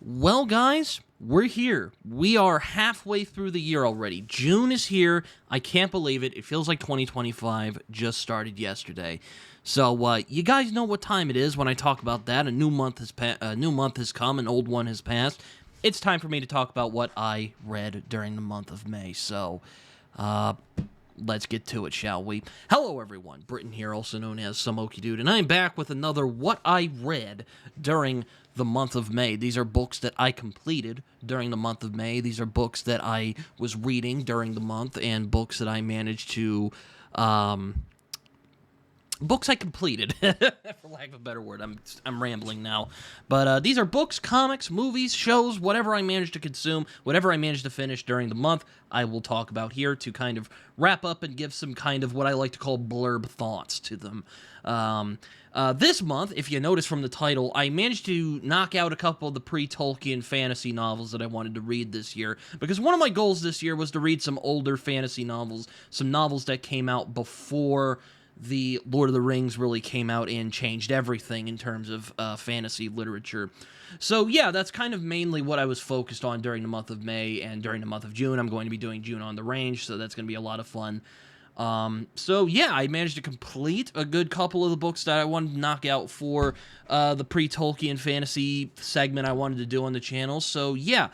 Well, guys, we're here. We are halfway through the year already. June is here. I can't believe it. It feels like 2025 just started yesterday. So, you guys know what time it is when I talk about that. A new month has come, an old one has passed. It's time for me to talk about what I read during the month of May. So, let's get to it, shall we? Hello, everyone. Britton here, also known as Some Okie Dude, and I'm back with another What I Read during the month of May. These are books that I completed during the month of May. These are books that I was reading during the month, and books that I managed to, books I completed, for lack of a better word. I'm rambling now. But these are books, comics, movies, shows, whatever I managed to consume, whatever I managed to finish during the month, I will talk about here to kind of wrap up and give some kind of what I like to call blurb thoughts to them. This month, if you notice from the title, I managed to knock out a couple of the pre-Tolkien fantasy novels that I wanted to read this year, because one of my goals this year was to read some older fantasy novels, some novels that came out before the Lord of the Rings really came out and changed everything in terms of fantasy literature. So yeah, that's kind of mainly what I was focused on during the month of May, and during the month of June, I'm going to be doing June on the Range, so that's going to be a lot of fun. So yeah, I managed to complete a good couple of the books that I wanted to knock out for the pre-Tolkien fantasy segment I wanted to do on the channel. So yeah,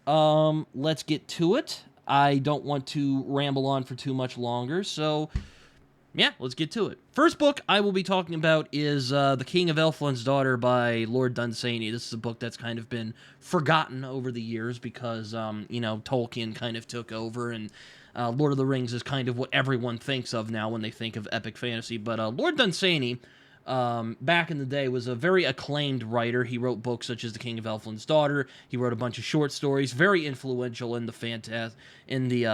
let's get to it. I don't want to ramble on for too much longer, so yeah, let's get to it. First book I will be talking about is The King of Elfland's Daughter by Lord Dunsany. This is a book that's kind of been forgotten over the years because, Tolkien kind of took over, and Lord of the Rings is kind of what everyone thinks of now when they think of epic fantasy. But Lord Dunsany, back in the day, was a very acclaimed writer. He wrote books such as The King of Elfland's Daughter. He wrote a bunch of short stories, very influential in the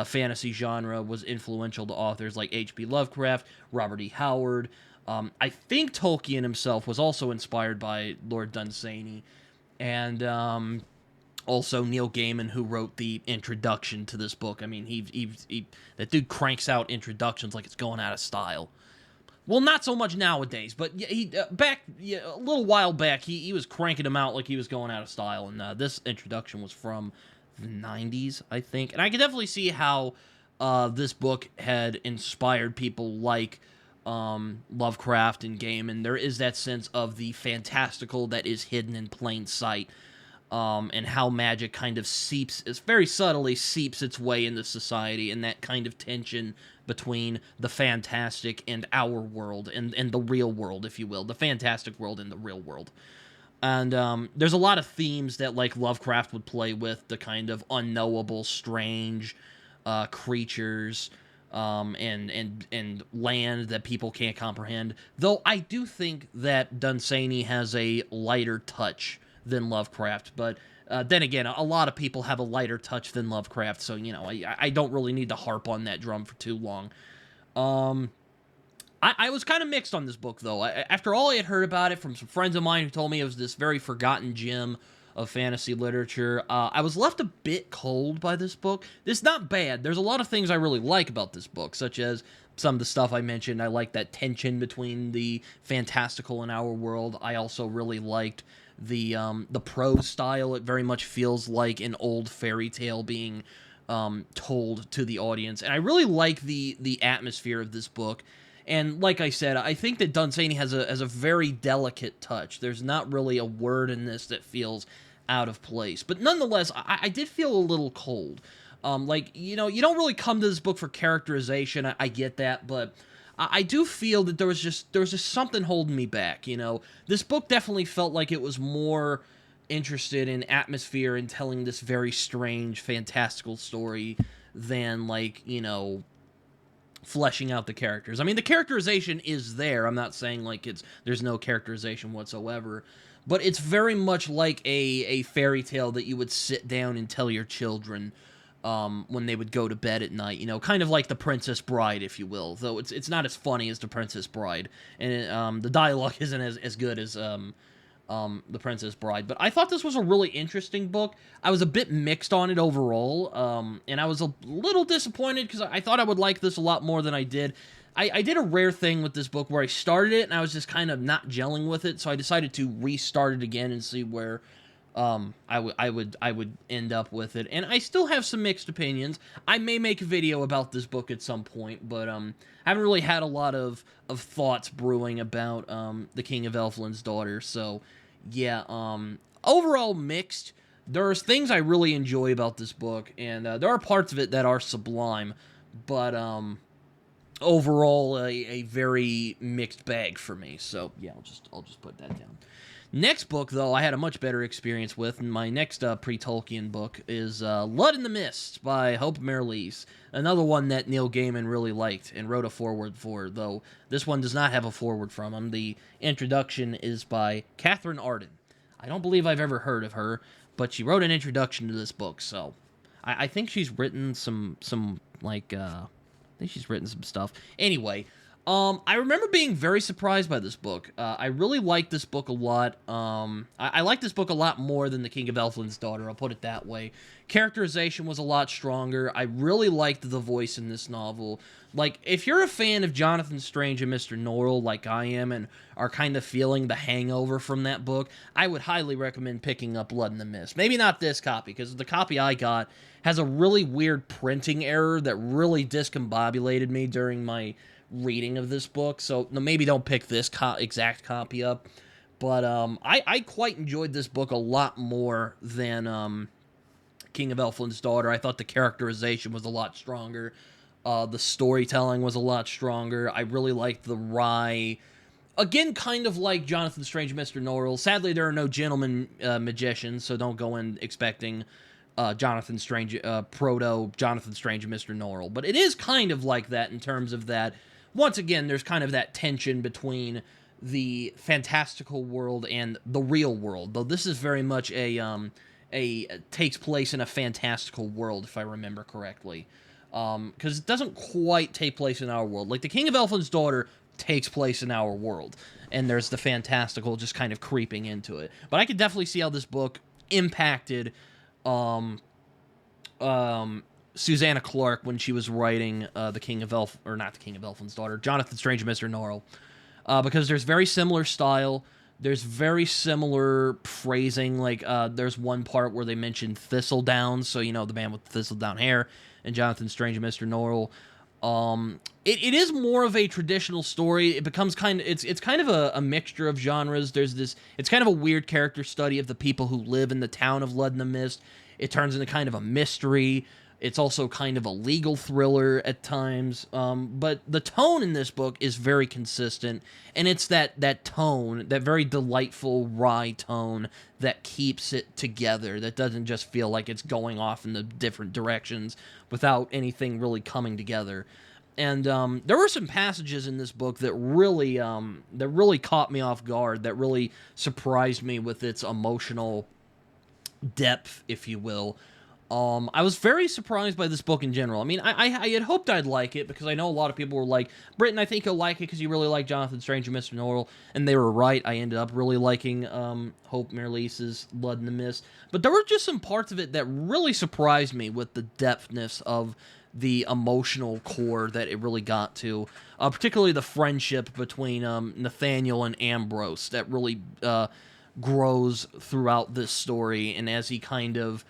fantasy genre, was influential to authors like H.P. Lovecraft, Robert E. Howard. I think Tolkien himself was also inspired by Lord Dunsany, and also Neil Gaiman, who wrote the introduction to this book. I mean, that dude cranks out introductions like it's going out of style. Well, not so much nowadays, but a little while back, he was cranking them out like he was going out of style, and this introduction was from the 90s, I think. And I can definitely see how this book had inspired people like Lovecraft and Gaiman. There is that sense of the fantastical that is hidden in plain sight, and how magic kind of very subtly seeps its way into society, and that kind of tension between the fantastic and our world, and the real world, if you will, the fantastic world and the real world. And there's a lot of themes that, like, Lovecraft would play with, the kind of unknowable, strange creatures, and land that people can't comprehend. Though I do think that Dunsany has a lighter touch than Lovecraft, but then again, a lot of people have a lighter touch than Lovecraft, so, I don't really need to harp on that drum for too long. I was kind of mixed on this book, though. After all I had heard about it from some friends of mine who told me it was this very forgotten gem of fantasy literature, I was left a bit cold by this book. It's not bad. There's a lot of things I really like about this book, such as some of the stuff I mentioned. I like that tension between the fantastical and our world. I also really liked the prose style. It very much feels like an old fairy tale being told to the audience, and I really like the atmosphere of this book. And like I said, I think that Dunsany has a very delicate touch. There's not really a word in this that feels out of place, but nonetheless, I did feel a little cold. You don't really come to this book for characterization. I get that, but I do feel that there was just something holding me back. This book definitely felt like it was more interested in atmosphere and telling this very strange, fantastical story than, fleshing out the characters. I mean, the characterization is there. I'm not saying there's no characterization whatsoever, but it's very much like a fairy tale that you would sit down and tell your children when they would go to bed at night, kind of like The Princess Bride, if you will, though it's not as funny as The Princess Bride, and the dialogue isn't as good as The Princess Bride. But I thought this was a really interesting book. I was a bit mixed on it overall, and I was a little disappointed because I thought I would like this a lot more than I did. I did a rare thing with this book where I started it and I was just kind of not gelling with it, so I decided to restart it again and see where I would end up with it, and I still have some mixed opinions. I may make a video about this book at some point, but I haven't really had a lot of thoughts brewing about the King of Elfland's Daughter. So yeah, overall mixed. There's things I really enjoy about this book, and there are parts of it that are sublime, but overall a very mixed bag for me. So yeah, I'll just put that down. Next book, though, I had a much better experience with, and my next pre-Tolkien book is Blood in the Mist by Hope Merleese, another one that Neil Gaiman really liked and wrote a foreword for, though this one does not have a foreword from him. The introduction is by Catherine Arden. I don't believe I've ever heard of her, but she wrote an introduction to this book, so I think she's written some I think she's written some stuff. Anyway, I remember being very surprised by this book. I really liked this book a lot. I like this book a lot more than The King of Elfland's Daughter, I'll put it that way. Characterization was a lot stronger. I really liked the voice in this novel. Like, if you're a fan of Jonathan Strange and Mr. Norrell, like I am, and are kind of feeling the hangover from that book, I would highly recommend picking up Blood in the Mist. Maybe not this copy, because the copy I got has a really weird printing error that really discombobulated me during my reading of this book, so maybe don't pick this exact copy up. But I quite enjoyed this book a lot more than King of Elfland's Daughter. I thought the characterization was a lot stronger. The storytelling was a lot stronger. I really liked the wry... Again, kind of like Jonathan Strange and Mr. Norrell. Sadly, there are no gentleman magicians, so don't go in expecting Jonathan Strange, proto-Jonathan Strange and Mr. Norrell. But it is kind of like that in terms of that. Once again, there's kind of that tension between the fantastical world and the real world, though this is very much takes place in a fantastical world, if I remember correctly. Because it doesn't quite take place in our world. Like, The King of Elfland's Daughter takes place in our world, and there's the fantastical just kind of creeping into it. But I could definitely see how this book impacted Susanna Clarke when she was writing The King of not The King of Elfland's Daughter, Jonathan Strange and Mr. Norrell, because there's very similar style, there's very similar phrasing, like there's one part where they mention thistledown, so you know, the man with the thistledown hair, and Jonathan Strange and Mr. Norrell. It is more of a traditional story. It becomes it's kind of a mixture of genres. It's kind of a weird character study of the people who live in the town of Blood in the Mist. It turns into kind of a mystery. It's also kind of a legal thriller at times, but the tone in this book is very consistent, and it's that tone, that very delightful, wry tone that keeps it together, that doesn't just feel like it's going off in the different directions without anything really coming together. And there were some passages in this book that really caught me off guard, that really surprised me with its emotional depth, if you will. I was very surprised by this book in general. I mean, I had hoped I'd like it, because I know a lot of people were like, Britton, I think you'll like it because you really like Jonathan Strange and Mr. Norrell, and they were right. I ended up really liking Hope Merleese's Blood in the Mist. But there were just some parts of it that really surprised me with the depthness of the emotional core that it really got to, particularly the friendship between Nathaniel and Ambrose that really grows throughout this story, and as he kind of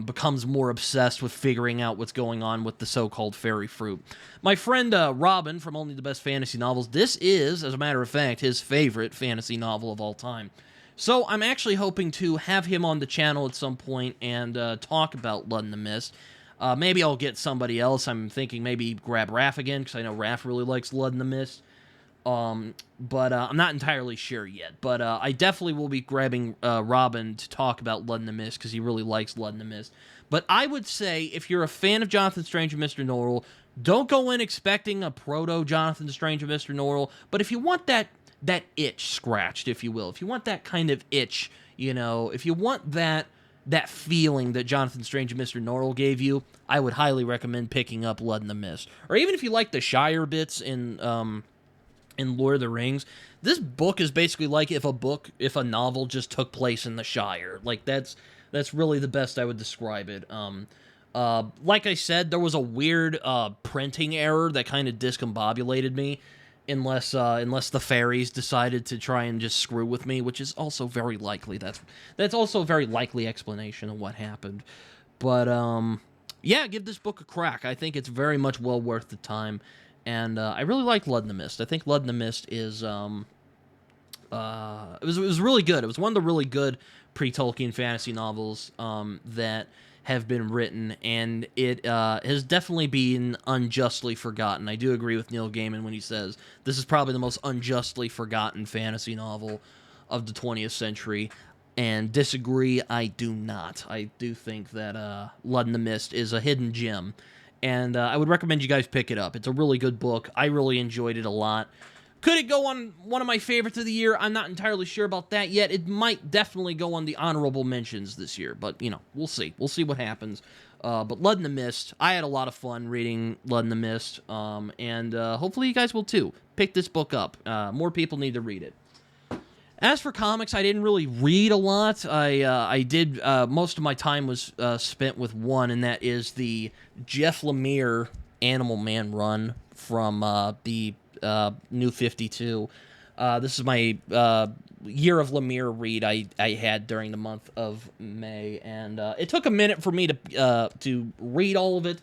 becomes more obsessed with figuring out what's going on with the so-called fairy fruit. My friend Robin from Only the Best Fantasy Novels, this is, as a matter of fact, his favorite fantasy novel of all time. So I'm actually hoping to have him on the channel at some point and talk about Blood in the Mist. Maybe I'll get somebody else. I'm thinking maybe grab Raph again, because I know Raph really likes Blood in the Mist. But I'm not entirely sure yet. But I definitely will be grabbing Robin to talk about Blood in the Mist, because he really likes Blood in the Mist. But I would say, if you're a fan of Jonathan Strange and Mr. Norrell, don't go in expecting a proto-Jonathan Strange and Mr. Norrell. But if you want that itch scratched, if you will, if you want that kind of itch, you know, if you want that feeling that Jonathan Strange and Mr. Norrell gave you, I would highly recommend picking up Blood in the Mist. Or even if you like the Shire bits in Lord of the Rings, this book is basically like if a novel just took place in the Shire. Like, that's really the best I would describe it. Like I said, there was a weird printing error that kind of discombobulated me, unless the fairies decided to try and just screw with me, which is also very likely. That's also a very likely explanation of what happened. But yeah, give this book a crack. I think it's very much well worth the time, and I really like Blood in the Mist. I think Blood in the Mist is it was really good. It was one of the really good pre-Tolkien fantasy novels that have been written, and it has definitely been unjustly forgotten. I do agree with Neil Gaiman when he says this is probably the most unjustly forgotten fantasy novel of the 20th century, and disagree, I do not. I do think that Blood in the Mist is a hidden gem, and I would recommend you guys pick it up. It's a really good book. I really enjoyed it a lot. Could it go on one of my favorites of the year? I'm not entirely sure about that yet. It might definitely go on the honorable mentions this year, but, you know, we'll see. We'll see what happens. But Blood in the Mist, I had a lot of fun reading Blood in the Mist, and hopefully you guys will too. Pick this book up. More people need to read it. As for comics, I didn't really read a lot. I did, most of my time was spent with one, and that is the Jeff Lemire Animal Man run from the New 52. This is my year of Lemire read I had during the month of May, and it took a minute for me to read all of it,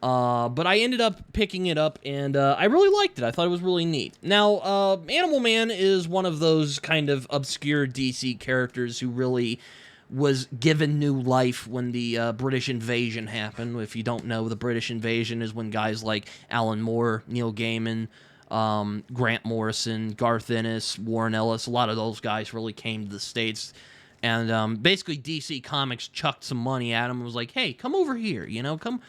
but I ended up picking it up, and I really liked it. I thought it was really neat. Now, Animal Man is one of those kind of obscure DC characters who really was given new life when the British invasion happened. If you don't know, the British invasion is when guys like Alan Moore, Neil Gaiman, Grant Morrison, Garth Ennis, Warren Ellis, a lot of those guys really came to the States, and basically DC Comics chucked some money at him and was like, "Hey, come over here, you know, come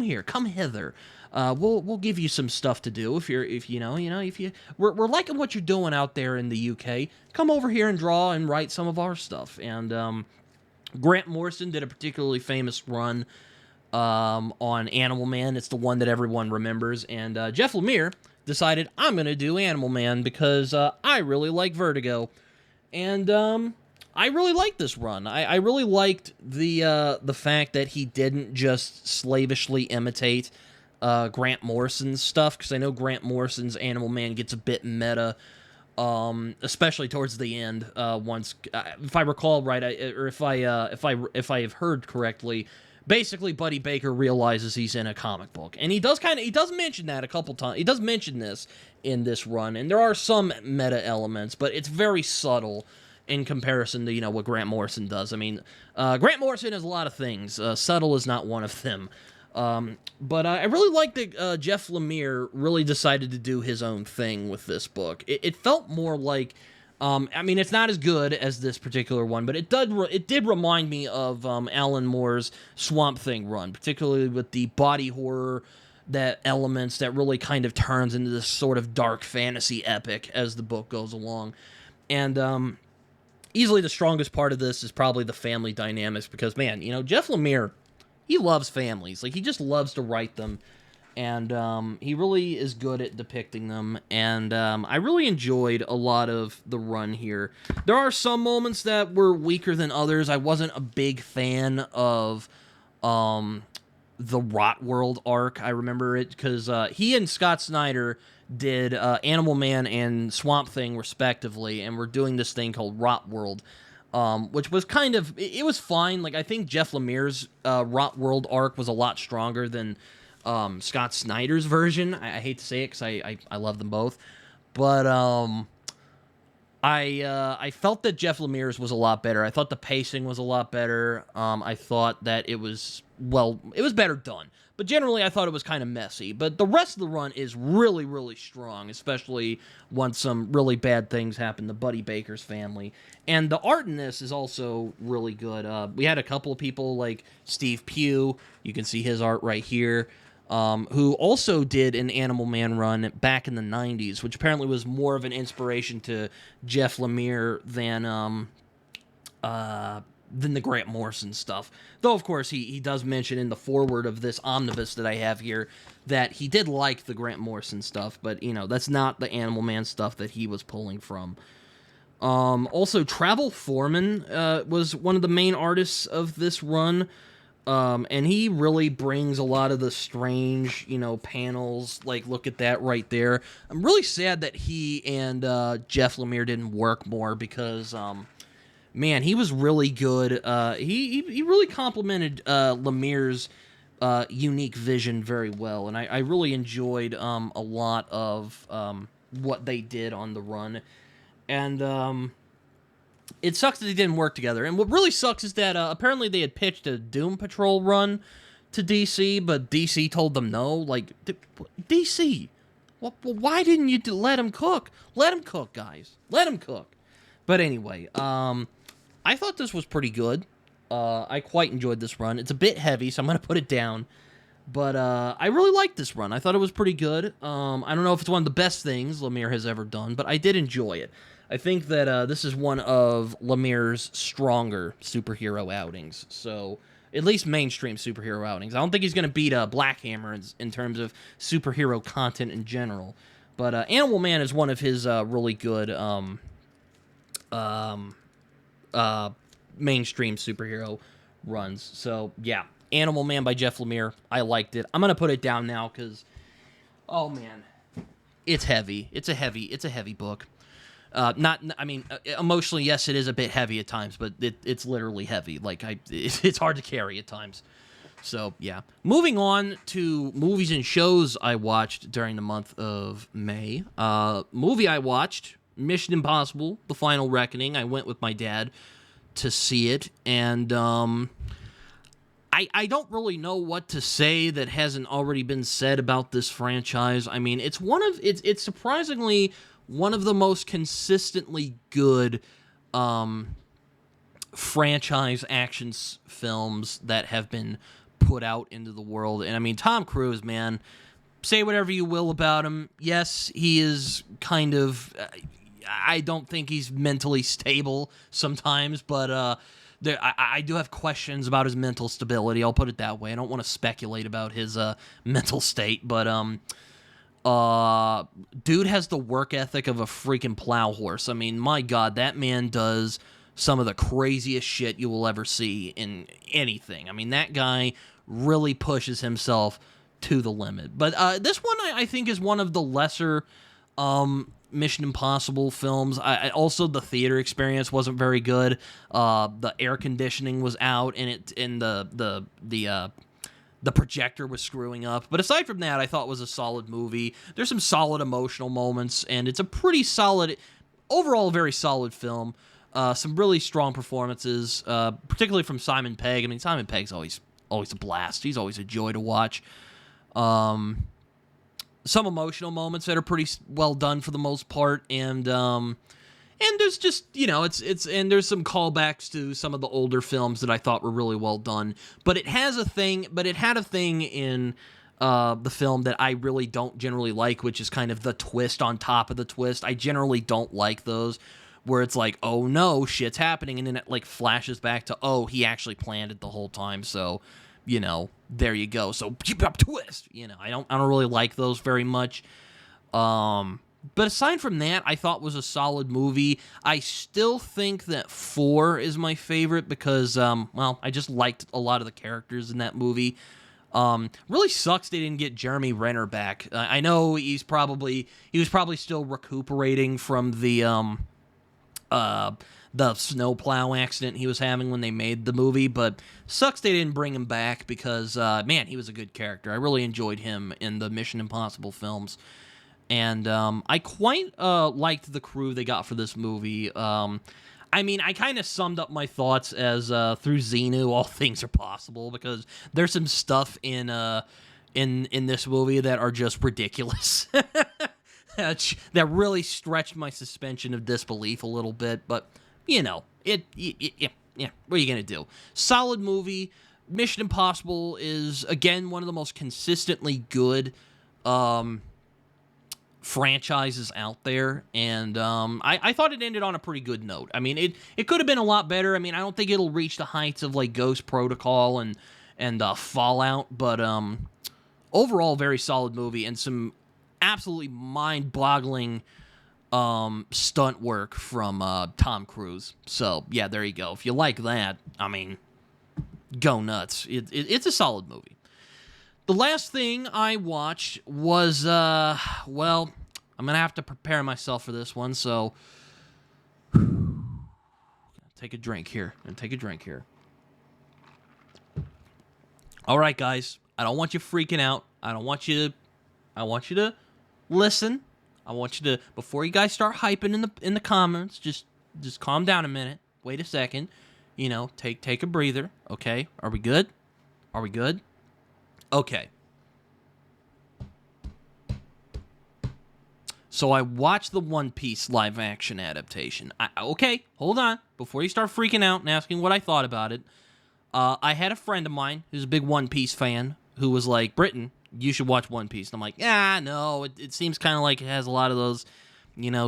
here, come hither. We'll give you some stuff to do if we're liking what you're doing out there in the UK. Come over here and draw and write some of our stuff." And Grant Morrison did a particularly famous run on Animal Man. It's the one that everyone remembers, and Jeff Lemire decided, I'm going to do Animal Man because I really like Vertigo. And I really liked this run. I really liked the fact that he didn't just slavishly imitate Grant Morrison's stuff, because I know Grant Morrison's Animal Man gets a bit meta, especially towards the end. Once, if I recall right, if I have heard correctly, basically, Buddy Baker realizes he's in a comic book, and he does mention that a couple times. He does mention this in this run, and there are some meta elements, but it's very subtle in comparison to what Grant Morrison does. I mean, Grant Morrison has a lot of things. Subtle is not one of them. But I really like that Jeff Lemire really decided to do his own thing with this book. It felt more like. I mean, it's not as good as this particular one, but it did remind me of Alan Moore's Swamp Thing run, particularly with the body horror elements that really kind of turns into this sort of dark fantasy epic as the book goes along. And easily the strongest part of this is probably the family dynamics, because, man, Jeff Lemire, he loves families. Like, he just loves to write them. And he really is good at depicting them, and I really enjoyed a lot of the run here. There are some moments that were weaker than others. I wasn't a big fan of the Rot World arc. I remember it because he and Scott Snyder did Animal Man and Swamp Thing, respectively, and we're doing this thing called Rot World, which was it was fine. Like, I think Jeff Lemire's Rot World arc was a lot stronger than Scott Snyder's version. I hate to say it because I love them both, but I felt that Jeff Lemire's was a lot better. I thought the pacing was a lot better. I thought that it was better done, but generally I thought it was kind of messy. But the rest of the run is really, really strong, especially once some really bad things happen to Buddy Baker's family. And the art in this is also really good. We had a couple of people like Steve Pugh. You can see his art right here. Who also did an Animal Man run back in the 90s, which apparently was more of an inspiration to Jeff Lemire than the Grant Morrison stuff. Though, of course, he does mention in the foreword of this omnibus that I have here that he did like the Grant Morrison stuff, but, that's not the Animal Man stuff that he was pulling from. Also, Travel Foreman was one of the main artists of this run. And he really brings a lot of the strange, panels. Like, look at that right there. I'm really sad that he and Jeff Lemire didn't work more because, man, he was really good. He really complimented Lemire's unique vision very well, and I really enjoyed a lot of what they did on the run. And it sucks that they didn't work together. And what really sucks is that apparently they had pitched a Doom Patrol run to DC, but DC told them no. Like, DC, why didn't you let him cook? Let him cook, guys. Let him cook. But anyway, I thought this was pretty good. I quite enjoyed this run. It's a bit heavy, so I'm going to put it down. But I really liked this run. I thought it was pretty good. I don't know if it's one of the best things Lemire has ever done, but I did enjoy it. I think that this is one of Lemire's stronger superhero outings. So, at least mainstream superhero outings. I don't think he's going to beat Black Hammer in terms of superhero content in general. But Animal Man is one of his really good mainstream superhero runs. So, yeah. Animal Man by Jeff Lemire. I liked it. I'm going to put it down now because, oh, man. It's heavy. It's a heavy book. Emotionally, yes, it is a bit heavy at times, but it's literally heavy. Like, it's hard to carry at times. So, yeah. Moving on to movies and shows I watched during the month of May. Movie I watched, Mission Impossible, The Final Reckoning. I went with my dad to see it, and I don't really know what to say that hasn't already been said about this franchise. I mean, it's surprisingly one of the most consistently good franchise action films that have been put out into the world. And I mean, Tom Cruise, man, say whatever you will about him. Yes, he is kind of, I don't think he's mentally stable sometimes, but I do have questions about his mental stability. I'll put it that way. I don't want to speculate about his mental state, but dude has the work ethic of a freaking plow horse. I mean, my God, that man does some of the craziest shit you will ever see in anything. I mean, that guy really pushes himself to the limit. But this one, I think, is one of the lesser Mission Impossible films. Also, the theater experience wasn't very good. The air conditioning was out, and the projector was screwing up. But aside from that, I thought it was a solid movie. There's some solid emotional moments, and it's a pretty solid, overall, very solid film. Some really strong performances, particularly from Simon Pegg. I mean, Simon Pegg's always a blast. He's always a joy to watch. Some emotional moments that are pretty well done for the most part, and there's just, and there's some callbacks to some of the older films that I thought were really well done. But it had a thing in the film that I really don't generally like, which is kind of the twist on top of the twist. I generally don't like those where it's like, oh no, shit's happening, and then it like flashes back to, oh, he actually planned it the whole time, so, there you go. So keep up twist. I don't really like those very much. But aside from that, I thought was a solid movie. I still think that 4 is my favorite because, I just liked a lot of the characters in that movie. Really sucks they didn't get Jeremy Renner back. I know he was probably still recuperating from the snowplow accident he was having when they made the movie, but sucks they didn't bring him back because, man, he was a good character. I really enjoyed him in the Mission Impossible films. And I quite liked the crew they got for this movie. I mean, I kind of summed up my thoughts as through Xenu, all things are possible, because there's some stuff in this movie that are just ridiculous. That really stretched my suspension of disbelief a little bit, but what are you gonna do? Solid movie. Mission Impossible is, again, one of the most consistently good franchises out there, and I thought it ended on a pretty good note. I mean, it could have been a lot better. I mean, I don't think it'll reach the heights of like Ghost Protocol and Fallout, but overall, very solid movie and some absolutely mind-boggling stunt work from Tom Cruise. So, yeah, there you go. If you like that, I mean, go nuts. It's a solid movie. The last thing I watched was, well, I'm going to have to prepare myself for this one, so take a drink here. All right, guys. I don't want you freaking out. I want you to listen. I want you to, before you guys start hyping in the comments, just calm down a minute. Wait a second. Take a breather. Okay? Are we good? Okay. So I watched the One Piece live action adaptation. Okay, hold on. Before you start freaking out and asking what I thought about it, I had a friend of mine who's a big One Piece fan who was like, Britton, you should watch One Piece. And I'm like, no, it seems kind of like it has a lot of those,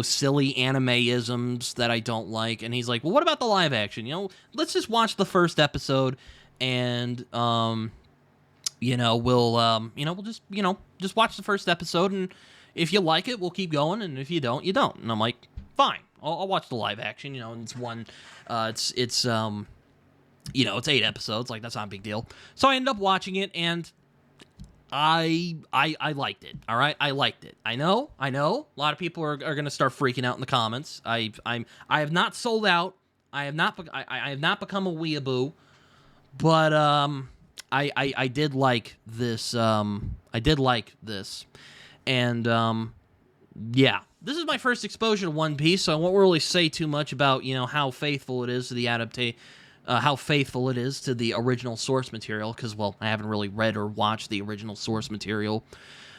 silly anime-isms that I don't like. And he's like, well, what about the live action? Let's just watch the first episode and, we'll just watch the first episode, and if you like it, we'll keep going, and if you don't, you don't. And I'm like, fine, I'll watch the live action, and it's one, it's 8 episodes, like, that's not a big deal. So I ended up watching it, and I liked it, all right? I liked it. I know, a lot of people are going to start freaking out in the comments. I have not sold out. I have not become a weeaboo, but, I did like this. And, yeah. This is my first exposure to One Piece, so I won't really say too much about, how faithful it is to the how faithful it is to the original source material, because, well, I haven't really read or watched the original source material.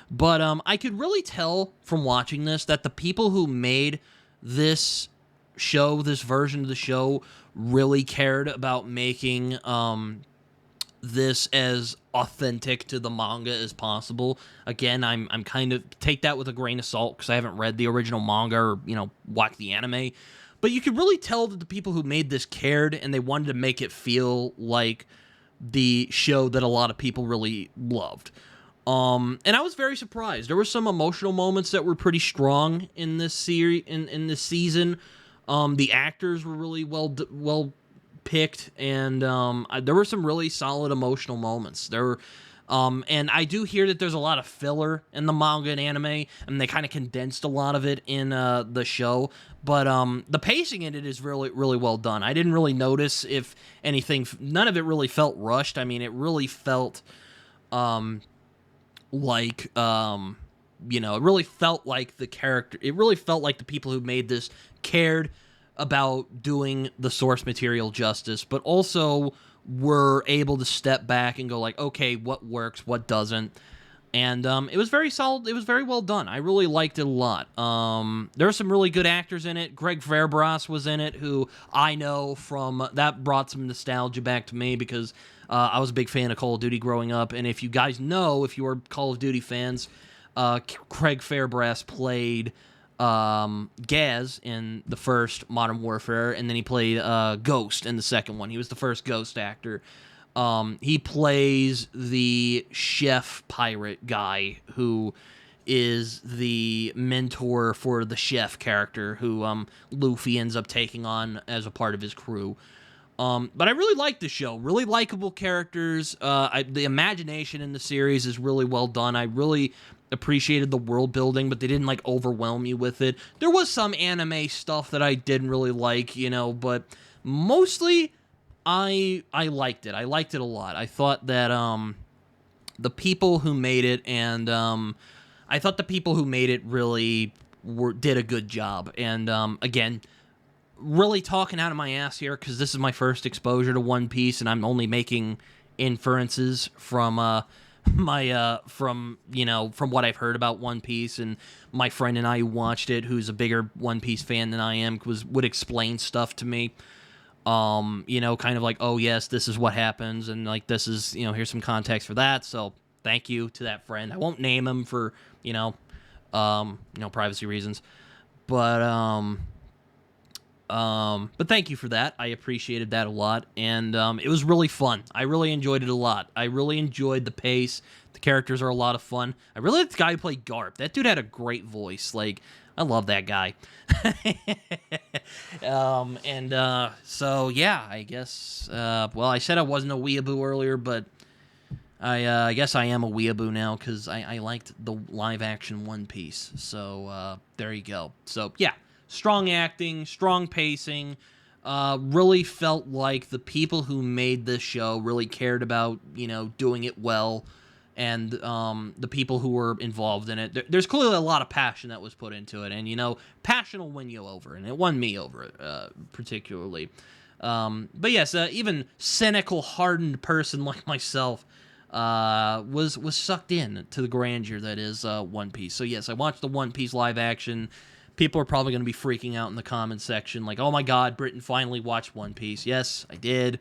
But, I could really tell from watching this that the people who made this version of the show, really cared about making, this as authentic to the manga as possible. Again, I'm kind of, take that with a grain of salt, because I haven't read the original manga or, watched the anime. But you could really tell that the people who made this cared, and they wanted to make it feel like the show that a lot of people really loved. And I was very surprised. There were some emotional moments that were pretty strong in this series, in this season. The actors were really well picked, and there were some really solid emotional moments. And I do hear that there's a lot of filler in the manga and anime, and they kind of condensed a lot of it in the show. But the pacing in it is really, really well done. I didn't really notice if anything. None of it really felt rushed. I mean, it really felt it really felt like the character. It really felt like the people who made this cared about doing the source material justice, but also were able to step back and go like, okay, what works, what doesn't. And it was very solid. It was very well done. I really liked it a lot. There are some really good actors in it. Greg Fairbrass was in it, who I know from, that brought some nostalgia back to me, because I was a big fan of Call of Duty growing up. And if you guys know, if you are Call of Duty fans, Craig Fairbrass played Gaz in the first Modern Warfare, and then he played Ghost in the second one. He was the first Ghost actor. He plays the chef pirate guy who is the mentor for the chef character who Luffy ends up taking on as a part of his crew. But I really like the show. Really likable characters. The imagination in the series is really well done. I really appreciated the world building, but they didn't overwhelm you with it. There was some anime stuff that I didn't really like, but mostly I liked it. I liked it a lot. I thought that the people who made it, and I thought the people who made it really did a good job. And again, really talking out of my ass here, because this is my first exposure to One Piece, and I'm only making inferences from from what I've heard about One Piece, and my friend and I who watched it, who's a bigger One Piece fan than I am, would explain stuff to me. Kind of like, oh yes, this is what happens, and this is, here's some context for that. So thank you to that friend. I won't name him for privacy reasons, but thank you for that. I appreciated that a lot, and it was really fun. I really enjoyed it a lot. I really enjoyed the pace. The characters are a lot of fun. I really like the guy who played Garp. That dude had a great voice. I love that guy. So yeah, I guess. Well, I said I wasn't a weeaboo earlier, but I guess I am a weeaboo now because I liked the live action One Piece. So there you go. So yeah, strong acting, strong pacing. Really felt like the people who made this show really cared about doing it well, and the people who were involved in it. There's clearly a lot of passion that was put into it, and passion will win you over, and it won me over particularly. But yes, even cynical, hardened person like myself was sucked in to the grandeur that is One Piece. So yes, I watched the One Piece live action. People are probably going to be freaking out in the comment section, like, "Oh my God, Britton finally watched One Piece." Yes, I did.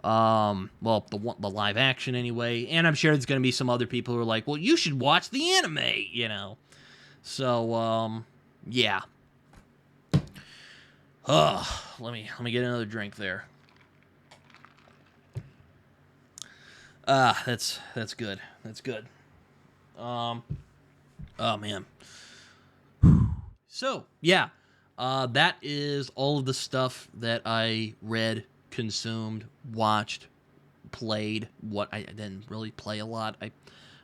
Well, the live action anyway, and I'm sure there's going to be some other people who are like, "Well, you should watch the anime," So, yeah. Let me get another drink there. That's good. That's good. Oh man. So, yeah. That is all of the stuff that I read, consumed, watched, played. What I didn't really play a lot.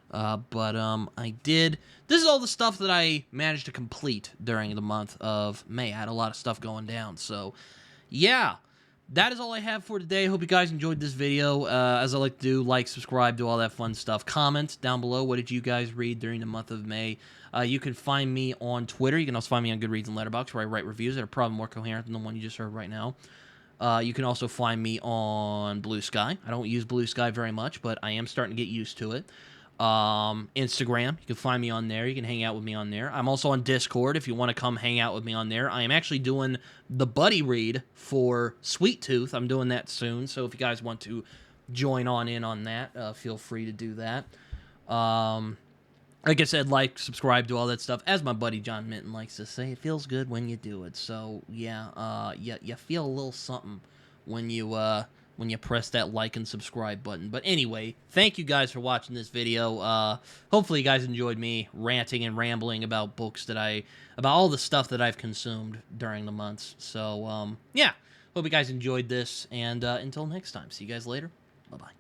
But I did. This is all the stuff that I managed to complete during the month of May. I had a lot of stuff going down. So, yeah. That is all I have for today. Hope you guys enjoyed this video. As I like to do, like, subscribe, do all that fun stuff. Comment down below, what did you guys read during the month of May? You can find me on Twitter. You can also find me on Goodreads and Letterboxd, where I write reviews that are probably more coherent than the one you just heard right now. You can also find me on Blue Sky. I don't use Blue Sky very much, but I am starting to get used to it. Instagram, you can find me on there. You can hang out with me on there. I'm also on Discord if you want to come hang out with me on there. I am actually doing the buddy read for Sweet Tooth. I'm doing that soon, so if you guys want to join on in on that, feel free to do that. Like I said, like, subscribe, do all that stuff. As my buddy John Minton likes to say, it feels good when you do it. So yeah, you feel a little something when you press that like and subscribe button. But anyway, thank you guys for watching this video. Hopefully you guys enjoyed me ranting and rambling about about all the stuff that I've consumed during the months. So, yeah, hope you guys enjoyed this, and until next time, see you guys later. Bye-bye.